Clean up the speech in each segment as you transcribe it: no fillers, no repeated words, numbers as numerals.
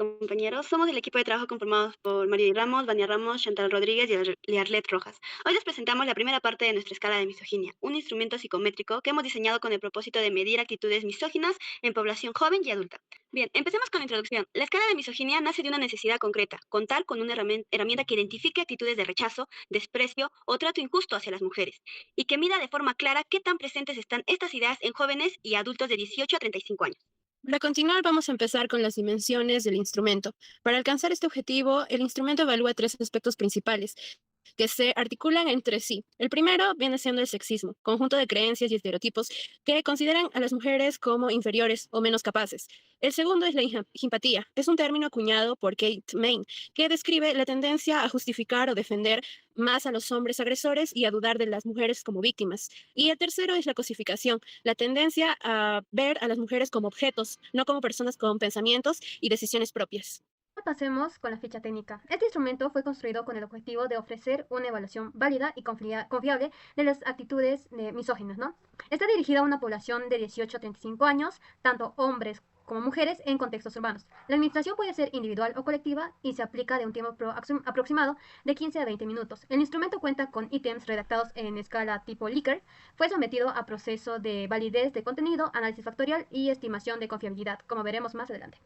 compañeros. Somos el equipo de trabajo conformados por María Ramos, Vania Ramos, Chantal Rodríguez y Liarlet Rojas. Hoy les presentamos la primera parte de nuestra escala de misoginia, un instrumento psicométrico que hemos diseñado con el propósito de medir actitudes misóginas en población joven y adulta. Bien, empecemos con la introducción. La escala de misoginia nace de una necesidad concreta, contar con una herramienta que identifique actitudes de rechazo, desprecio o trato injusto hacia las mujeres, y que mida de forma clara qué tan presentes están estas ideas en jóvenes y adultos de 18 a 35 años. Para continuar, vamos a empezar con las dimensiones del instrumento. Para alcanzar este objetivo, el instrumento evalúa tres aspectos principales que se articulan entre sí. El primero viene siendo el sexismo, conjunto de creencias y estereotipos que consideran a las mujeres como inferiores o menos capaces. El segundo es la simpatía. Es un término acuñado por Kate Main, que describe la tendencia a justificar o defender más a los hombres agresores y a dudar de las mujeres como víctimas. Y el tercero es la cosificación, la tendencia a ver a las mujeres como objetos, no como personas con pensamientos y decisiones propias. Pasemos con la ficha técnica. Este instrumento fue construido con el objetivo de ofrecer una evaluación válida y confiable de las actitudes misóginas, ¿no? Está dirigido a una población de 18 a 35 años, tanto hombres como mujeres en contextos urbanos. La administración puede ser individual o colectiva y se aplica de un tiempo aproximado de 15 a 20 minutos. El instrumento cuenta con ítems redactados en escala tipo Likert, fue sometido a proceso de validez de contenido, análisis factorial y estimación de confiabilidad, como veremos más adelante.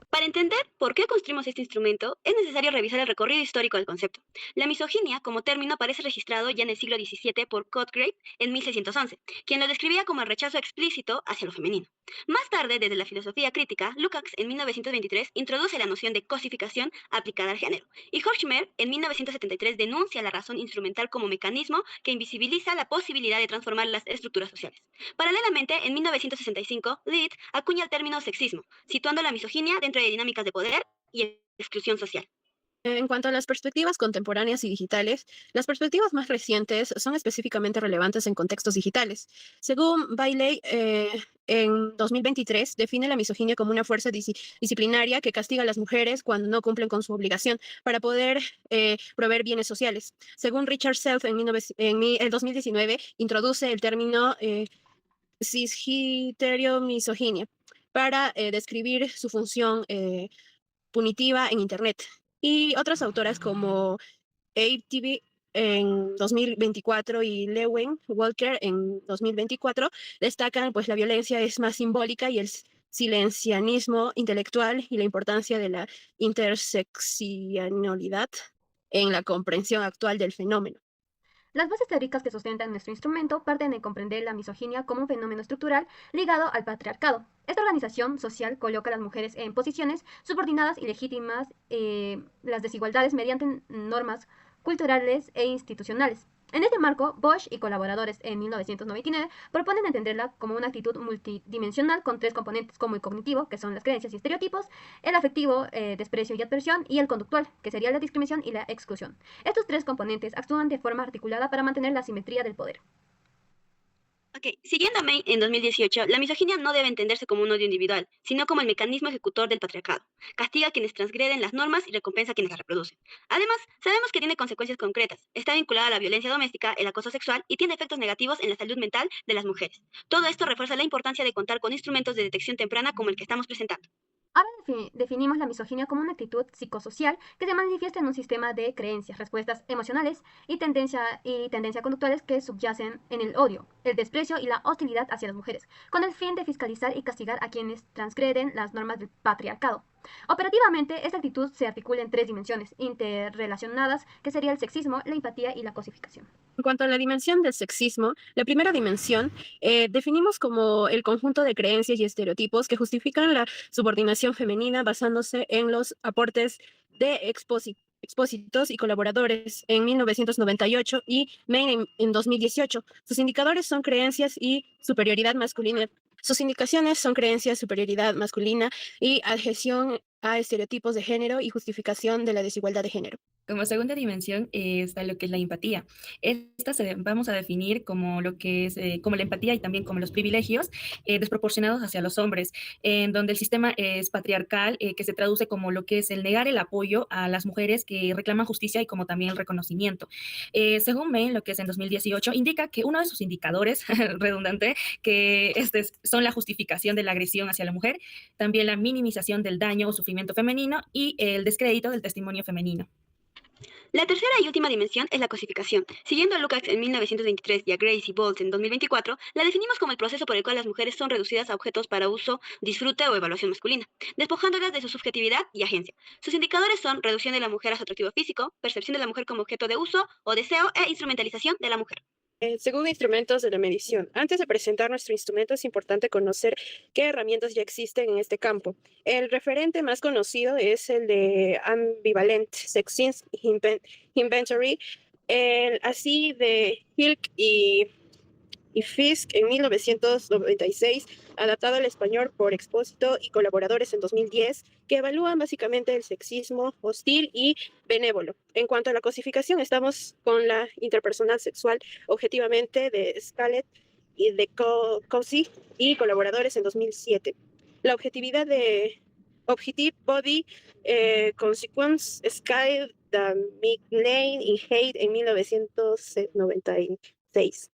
Para entender por qué construimos este instrumento, es necesario revisar el recorrido histórico del concepto. La misoginia, como término, aparece registrado ya en el siglo XVII por Cotgrave en 1611, quien lo describía como el rechazo explícito hacia lo femenino. Más tarde, desde la filosofía crítica, Lukács en 1923 introduce la noción de cosificación aplicada al género, y Horkheimer en 1973 denuncia la razón instrumental como mecanismo que invisibiliza la posibilidad de transformar las estructuras sociales. Paralelamente, en 1965, Leith acuña el término sexismo, situando la misoginia dentro de dinámicas de poder y exclusión social. En cuanto a las perspectivas contemporáneas y digitales, las perspectivas más recientes son específicamente relevantes en contextos digitales. Según Bailey, en 2023 define la misoginia como una fuerza disciplinaria que castiga a las mujeres cuando no cumplen con su obligación para poder proveer bienes sociales. Según Richard Self, el 2019 introduce el término cisgiterio-misoginia para describir su función punitiva en Internet. Y otras autoras como Abe TV en 2024 y Lewin Walker en 2024 destacan pues la violencia es más simbólica y el silencianismo intelectual y la importancia de la interseccionalidad en la comprensión actual del fenómeno. Las bases teóricas que sustentan nuestro instrumento parten de comprender la misoginia como un fenómeno estructural ligado al patriarcado. Esta organización social coloca a las mujeres en posiciones subordinadas y legítimas las desigualdades mediante normas culturales e institucionales. En este marco, Bosch y colaboradores en 1999 proponen entenderla como una actitud multidimensional con tres componentes como el cognitivo, que son las creencias y estereotipos, el afectivo, desprecio y adversión, y el conductual, que sería la discriminación y la exclusión. Estos tres componentes actúan de forma articulada para mantener la simetría del poder. Ok, siguiendo a May en 2018, la misoginia no debe entenderse como un odio individual, sino como el mecanismo ejecutor del patriarcado. Castiga a quienes transgreden las normas y recompensa a quienes las reproducen. Además, sabemos que tiene consecuencias concretas. Está vinculada a la violencia doméstica, el acoso sexual y tiene efectos negativos en la salud mental de las mujeres. Todo esto refuerza la importancia de contar con instrumentos de detección temprana como el que estamos presentando. Ahora definimos la misoginia como una actitud psicosocial que se manifiesta en un sistema de creencias, respuestas emocionales y tendencia conductuales que subyacen en el odio, el desprecio y la hostilidad hacia las mujeres, con el fin de fiscalizar y castigar a quienes transgreden las normas del patriarcado. Operativamente, esta actitud se articula en tres dimensiones interrelacionadas, que sería el sexismo, la empatía y la cosificación. En cuanto a la dimensión del sexismo, la primera dimensión definimos como el conjunto de creencias y estereotipos que justifican la subordinación femenina basándose en los aportes de expósitos y colaboradores en 1998 y Main en 2018. Sus indicadores son creencias y superioridad masculina. Sus indicaciones son creencias, superioridad masculina y adhesión a estereotipos de género y justificación de la desigualdad de género. Como segunda dimensión está lo que es la empatía. Vamos a definir como lo que es como la empatía y también como los privilegios desproporcionados hacia los hombres, en donde el sistema es patriarcal, que se traduce como lo que es el negar el apoyo a las mujeres que reclaman justicia y como también el reconocimiento. Según Bain, lo que es en 2018, indica que uno de sus indicadores, redundante, que son la justificación de la agresión hacia la mujer, también la minimización del daño o sufrimiento femenino y el descrédito del testimonio femenino. La tercera y última dimensión es la cosificación. Siguiendo a Lukács en 1923 y a Grace y Boltz en 2024, la definimos como el proceso por el cual las mujeres son reducidas a objetos para uso, disfrute o evaluación masculina, despojándolas de su subjetividad y agencia. Sus indicadores son reducción de la mujer a su atractivo físico, percepción de la mujer como objeto de uso o deseo e instrumentalización de la mujer. Según instrumentos de la medición, antes de presentar nuestro instrumento es importante conocer qué herramientas ya existen en este campo. El referente más conocido es el de Ambivalent Sex Inventory, así de Hilk y Fisk en 1996, adaptado al español por Expósito y colaboradores en 2010, que evalúan básicamente el sexismo hostil y benévolo. En cuanto a la cosificación, estamos con la interpersonal sexual objetivamente de Scarlett y de Cosi y colaboradores en 2007. La objetividad de Objective Body Consequence Sky, McLean y Haidt en 1996.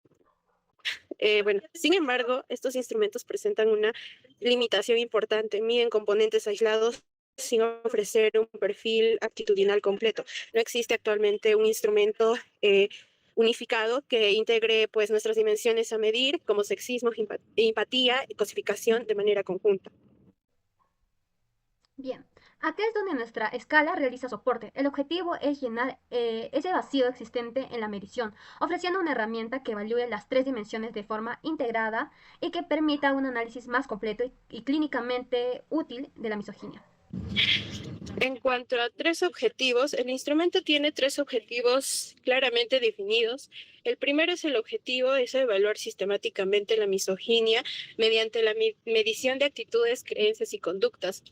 Bueno, sin embargo, estos instrumentos presentan una limitación importante, miden componentes aislados sin ofrecer un perfil actitudinal completo. No existe actualmente un instrumento unificado que integre pues nuestras dimensiones a medir, como sexismo, empatía y cosificación de manera conjunta. Bien, acá es donde nuestra escala realiza soporte. El objetivo es llenar ese vacío existente en la medición, ofreciendo una herramienta que evalúe las tres dimensiones de forma integrada y que permita un análisis más completo y clínicamente útil de la misoginia. En cuanto a tres objetivos, el instrumento tiene tres objetivos claramente definidos. El primero es el objetivo, es evaluar sistemáticamente la misoginia mediante la medición de actitudes, creencias y conductas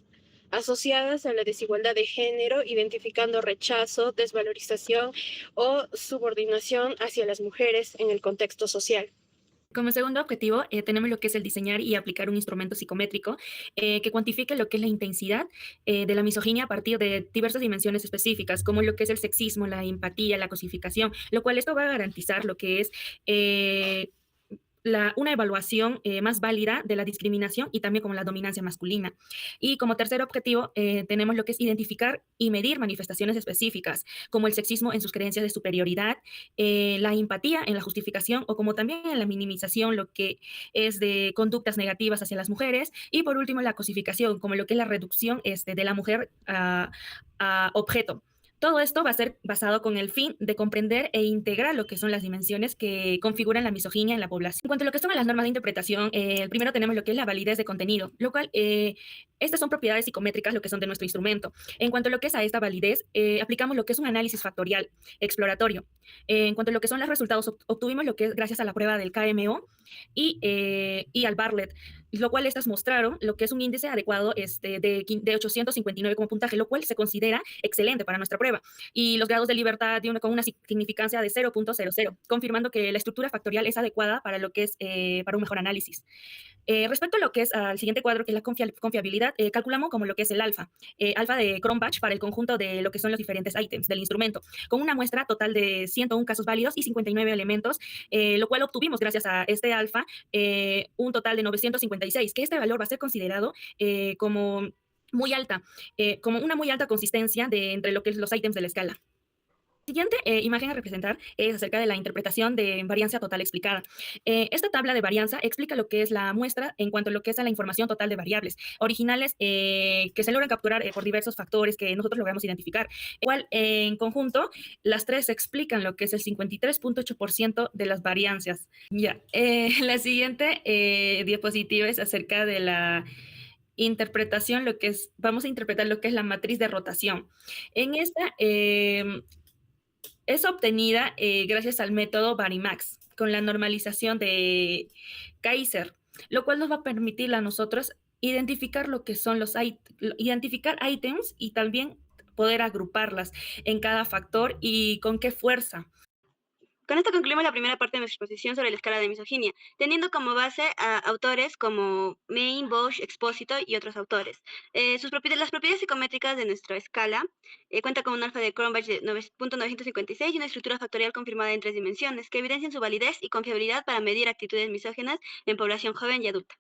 asociadas a la desigualdad de género, identificando rechazo, desvalorización o subordinación hacia las mujeres en el contexto social. Como segundo objetivo, tenemos lo que es el diseñar y aplicar un instrumento psicométrico que cuantifique lo que es la intensidad de la misoginia a partir de diversas dimensiones específicas, como lo que es el sexismo, la empatía, la cosificación, lo cual esto va a garantizar lo que es una evaluación más válida de la discriminación y también como la dominancia masculina. Y como tercer objetivo, tenemos lo que es identificar y medir manifestaciones específicas, como el sexismo en sus creencias de superioridad, la empatía en la justificación o como también en la minimización, lo que es de conductas negativas hacia las mujeres. Y por último, la cosificación, como lo que es la reducción de la mujer a objeto. Todo esto va a ser basado con el fin de comprender e integrar lo que son las dimensiones que configuran la misoginia en la población. En cuanto a lo que son las normas de interpretación, primero tenemos lo que es la validez de contenido, lo cual estas son propiedades psicométricas, lo que son de nuestro instrumento. En cuanto a lo que es a esta validez, aplicamos lo que es un análisis factorial, exploratorio. En cuanto a lo que son los resultados, obtuvimos lo que es gracias a la prueba del KMO y al Bartlett, lo cual estas mostraron lo que es un índice adecuado de 859 como puntaje, lo cual se considera excelente para nuestra prueba. Y los grados de libertad con una significancia de 0.00, confirmando que la estructura factorial es adecuada para lo que es para un mejor análisis. Respecto a lo que es al siguiente cuadro, que es la confiabilidad, calculamos como lo que es el alfa, alfa de Cronbach para el conjunto de lo que son los diferentes ítems del instrumento, con una muestra total de 101 casos válidos y 59 elementos, lo cual obtuvimos gracias a este alfa un total de 956, que este valor va a ser considerado como muy alta, como una muy alta consistencia entre lo que es los ítems de la escala. La siguiente imagen a representar es acerca de la interpretación de varianza total explicada. Esta tabla de varianza explica lo que es la muestra en cuanto a lo que es a la información total de variables originales que se logran capturar por diversos factores que nosotros logramos identificar. Igual, en conjunto, las tres explican lo que es el 53.8% de las variancias. Ya, la siguiente diapositiva es acerca de la interpretación, vamos a interpretar lo que es la matriz de rotación. En esta es obtenida gracias al método Varimax, con la normalización de Kaiser, lo cual nos va a permitir a nosotros identificar lo que son identificar ítems y también poder agruparlas en cada factor y con qué fuerza. Con esto concluimos la primera parte de nuestra exposición sobre la escala de misoginia, teniendo como base a autores como Main, Bosch, Expósito y otros autores. Las propiedades psicométricas de nuestra escala cuenta con un alfa de Cronbach de 9.956 y una estructura factorial confirmada en 3 dimensiones, que evidencian su validez y confiabilidad para medir actitudes misóginas en población joven y adulta.